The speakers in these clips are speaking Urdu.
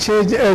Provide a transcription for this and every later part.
6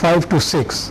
5 to 6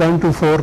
1 to 4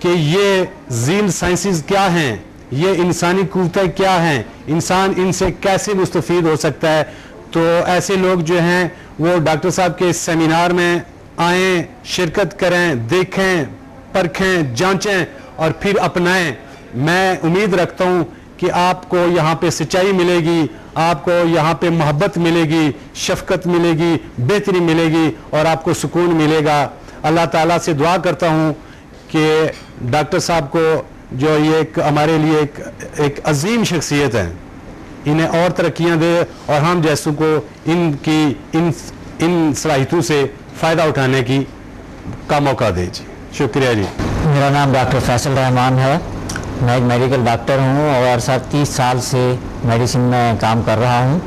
کہ یہ ذیل سائنسز کیا ہیں, یہ انسانی قوتیں کیا ہیں, انسان ان سے کیسے مستفید ہو سکتا ہے. تو ایسے لوگ جو ہیں وہ ڈاکٹر صاحب کے سیمینار میں آئیں, شرکت کریں, دیکھیں, پرکھیں, جانچیں اور پھر اپنائیں. میں امید رکھتا ہوں کہ آپ کو یہاں پہ سچائی ملے گی, آپ کو یہاں پہ محبت ملے گی, شفقت ملے گی, بہتری ملے گی اور آپ کو سکون ملے گا. اللہ تعالیٰ سے دعا کرتا ہوں کہ ڈاکٹر صاحب کو جو یہ ایک ہمارے لیے ایک عظیم شخصیت ہے, انہیں اور ترقیاں دے اور ہم جیسوں کو ان کی ان صلاحیتوں سے فائدہ اٹھانے کا موقع دے. جی شکریہ. جی میرا نام ڈاکٹر فیصل رحمان ہے. میں ایک میڈیکل ڈاکٹر ہوں اور 30 سال سے میڈیسن میں کام کر رہا ہوں.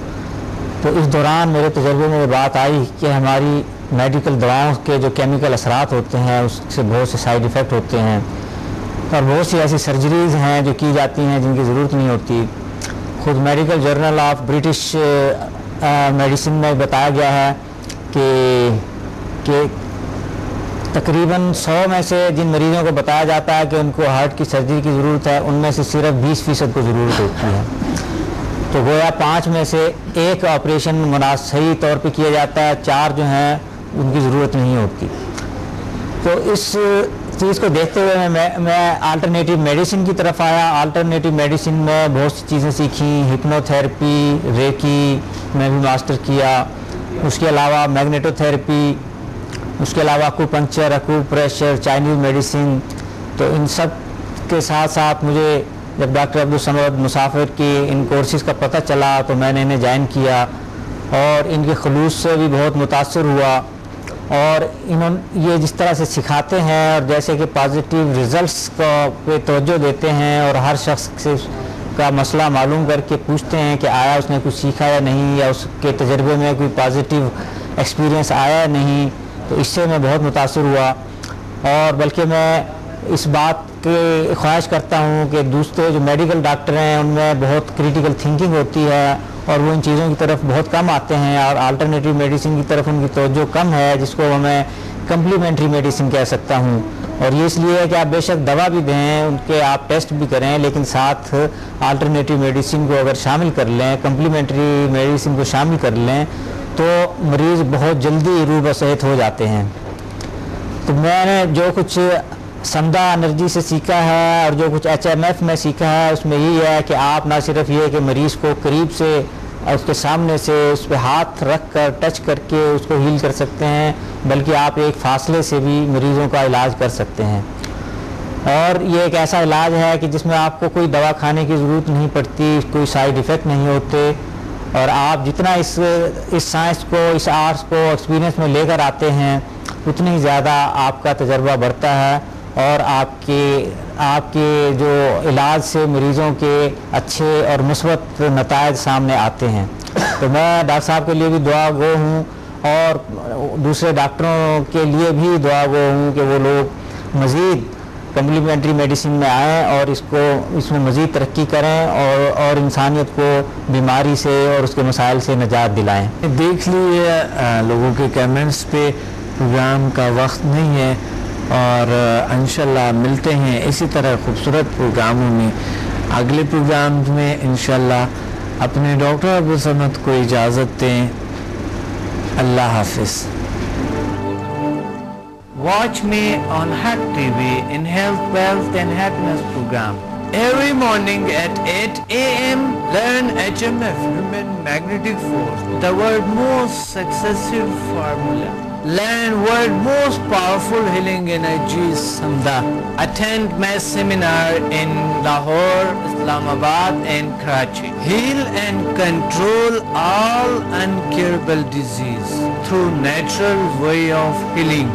تو اس دوران میرے تجربے میں یہ بات آئی کہ ہماری میڈیکل دواؤں کے جو کیمیکل اثرات ہوتے ہیں اس سے بہت سے سائیڈ ایفیکٹ ہوتے ہیں اور بہت سی ایسی سرجریز ہیں جو کی جاتی ہیں جن کی ضرورت نہیں ہوتی. خود medical journal of British medicine میں بتایا گیا ہے کہ تقریباً 100 میں سے جن مریضوں کو بتایا جاتا ہے کہ ان کو ہارٹ کی سرجری کی ضرورت ہے, ان میں سے صرف 20% کو ضرورت ہوتی ہے. تو گویا 5 میں سے 1 آپریشن صحیح طور پہ کیا جاتا ہے, 4 جو ہیں ان کی ضرورت نہیں ہوتی. تو اس چیز کو دیکھتے ہوئے میں آلٹرنیٹیو میڈیسن کی طرف آیا. آلٹرنیٹیو میڈیسن میں بہت سی چیزیں سیکھیں, ہپنو تھیراپی, ریکی میں بھی ماسٹر کیا, اس کے علاوہ میگنیٹو تھیراپی, اس کے علاوہ اکوپنکچر, اکوپریشر, چائنیز میڈیسن. تو ان سب کے ساتھ ساتھ مجھے جب ڈاکٹر عبدالصمد مسافر کی ان کورسز کا پتہ چلا تو میں نے انہیں جوائن کیا اور ان کے خلوص سے بھی بہت متاثر ہوا. اور یہ جس طرح سے سکھاتے ہیں اور جیسے کہ پازیٹیو ریزلٹس کو پہ توجہ دیتے ہیں اور ہر شخص سے کا مسئلہ معلوم کر کے پوچھتے ہیں کہ آیا اس نے کچھ سیکھا یا نہیں, یا اس کے تجربے میں کوئی پازیٹیو ایکسپیرینس آیا یا نہیں, تو اس سے میں بہت متاثر ہوا. اور بلکہ میں اس بات کی خواہش کرتا ہوں کہ دوسرے جو میڈیکل ڈاکٹر ہیں ان میں بہت کریٹیکل تھنکنگ ہوتی ہے اور وہ ان چیزوں کی طرف بہت کم آتے ہیں اور آلٹرنیٹیو میڈیسن کی طرف ان کی توجہ کم ہے, جس کو میں کمپلیمنٹری میڈیسن کہہ سکتا ہوں. اور یہ اس لیے ہے کہ آپ بے شک دوا بھی دیں, ان کے آپ ٹیسٹ بھی کریں, لیکن ساتھ آلٹرنیٹیو میڈیسن کو اگر شامل کر لیں, کمپلیمنٹری میڈیسن کو شامل کر لیں تو مریض بہت جلدی روح بصحت ہو جاتے ہیں. تو میں نے جو کچھ سمدہ انرجی سے سیکھا ہے اور جو کچھ HMF میں سیکھا ہے اس میں یہی ہے کہ آپ نہ صرف یہ کہ مریض کو قریب سے اس کے سامنے سے اس پہ ہاتھ رکھ کر ٹچ کر کے اس کو ہیل کر سکتے ہیں, بلکہ آپ ایک فاصلے سے بھی مریضوں کا علاج کر سکتے ہیں. اور یہ ایک ایسا علاج ہے کہ جس میں آپ کو کوئی دوا کھانے کی ضرورت نہیں پڑتی, کوئی سائیڈ ایفیکٹ نہیں ہوتے, اور آپ جتنا اس سائنس کو, اس آرٹس کو ایکسپیرینس میں لے کر آتے ہیں اتنی زیادہ آپ کا تجربہ بڑھتا ہے اور آپ کے جو علاج سے مریضوں کے اچھے اور مثبت نتائج سامنے آتے ہیں. تو میں ڈاکٹر صاحب کے لیے بھی دعا گو ہوں اور دوسرے ڈاکٹروں کے لیے بھی دعا گو ہوں کہ وہ لوگ مزید کمپلیمنٹری میڈیسن میں آئیں اور اس میں مزید ترقی کریں اور انسانیت کو بیماری سے اور اس کے مسائل سے نجات دلائیں. دیکھ لیے لوگوں کے کمنٹس پہ, پروگرام کا وقت نہیں ہے اور انشاءاللہ ملتے ہیں اسی طرح خوبصورت پروگراموں میں اگلے پروگرام میں انشاءاللہ. اپنے ڈاکٹر عبدالصمد کو اجازت دیں. اللہ حافظ. Watch me on Hack TV in Health, Wealth and Happiness program. Every morning at 8 a.m. learn HMF, Human Magnetic Force, the world's most successful formula. Learn world's most powerful healing energies, Samda. Attend my seminar in Lahore, Islamabad and Karachi. Heal and control all incurable disease through natural way of healing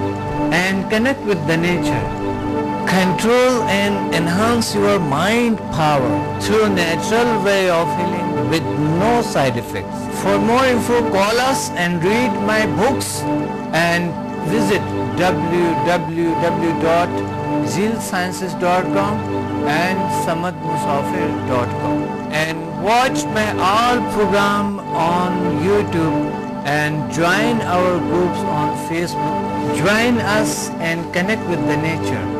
and connect with the nature. Control and enhance your mind power through natural way of healing with no side effects. For more info, call us and read my books and visit www.zealsciences.com and samadmusafir.com and watch my all program on YouTube and join our groups on Facebook. Join us and connect with the nature.